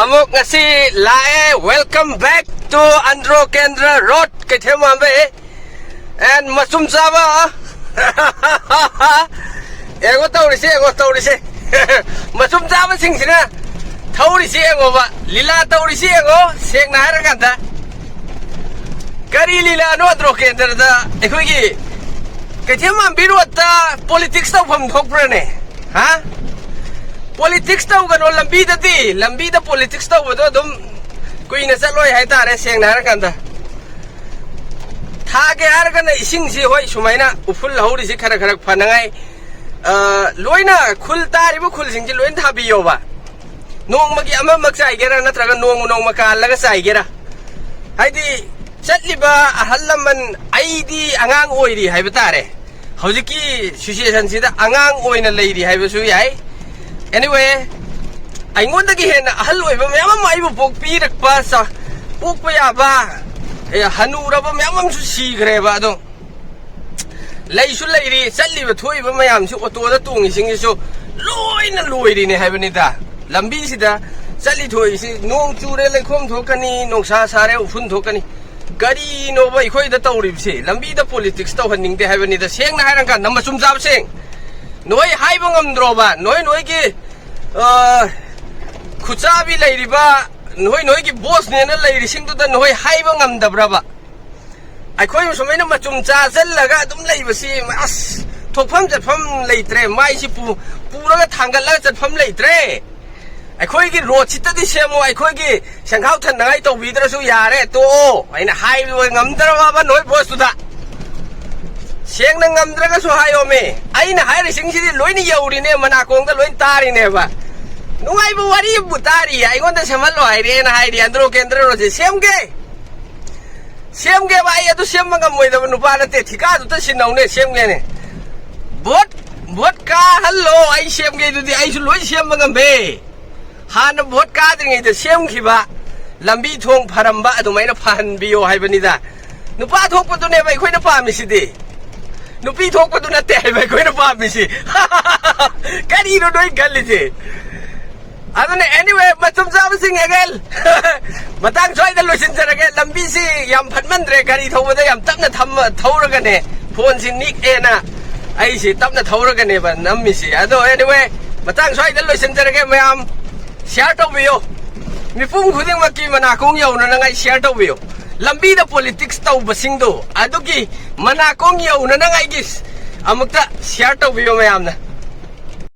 Amok ngasi lae welcome back to Andro Kendra Road Kethemambe and Masum Saba. Ego taurisi Masum Saba singsina taurisi ego ba lila taurisi ego sek na haraganta Kari lila no Andro Kendra da ekogi Kethemambe rota politics ta pham thokpra ne ha Politics tau kan lambi da politics tau betul dom kui na saloi hai tare seng na kan da tha ke ar kan ising si hoi sumaina uful lauri si khara khara phanangai loina khul tari bu khul sing ji loin tha bi yo ba nong ma gi ama mak sai gera na tra ga nong ma ka la ga sai gera hai di chatli ba halaman ai di angang oi ri hai ba tare hojiki situation si da angang oi na lei ri hai ba su yai Anyway, I want to get a hello. I will book Peter Pasa, book Payaba, a Hanura, Mamam to see Gravado. Laisu lady, sadly, with 2 of my arms, what to the tongue is singing so loin and loid in heaven. Lambisida, sadly to is no to really come tokani, no sasare, fun tokani. Gadi no way, quite the Tauri say, Lambi the politics tokening the heaven is the same Haranka, number some saying. Noi haibangam droba, noi ki Kuchabi lady ba, noi ki boss nena lady sing to the noi haibangam da braba. I call you so many machum chazel laga dum lay si mas tokpam jat pam laitre, mai si pura tangala jat pam laitre. I call you rochita di shemo, I call you Shankau Tanai to Vidra su yare to in a highway ba noi boss to that. Siang nang ngamdra ka suhayo me. Ay na hayri sing sidi loy ni yauri ne manakong ka loy tari ne ba. Nung ay bu wari butari ay ngonda samalo ay re na hayri Andro Kendra Road siam ge ba ay to siam mga moy da nupa na te thika to sinaw ne siam ge ne. Bot ka hello ay siam ge di ay loy siam mga be. Han bot ka ding ay siam ki ba. Lambi thong pharamba adumay na phan biyo hay banida. Nupa thok pa to ne ba koy na pa mi sidi. Nupi thok pa doon natin ay may kuya na pa misi. Kanino doon yung galit eh. Ano na, anyway, matumsama sing egel. Matang soy na lusin sa egel. Lambisi, yam patman dre, kari thok pa doon, yam tap na tauragan eh. Phone si Nick eh na. Ay si, tap na tauragan eh ba, namisi. Ano, anyway, matang soy na lusin sa egel, mayam, share to biyo. Mi pung kuding maki manakong yaw na ngay share to biyo. Lambi da politics tau basing do. Aduki manakong yaw na nangay gis. Amagta share to biyo mayam na.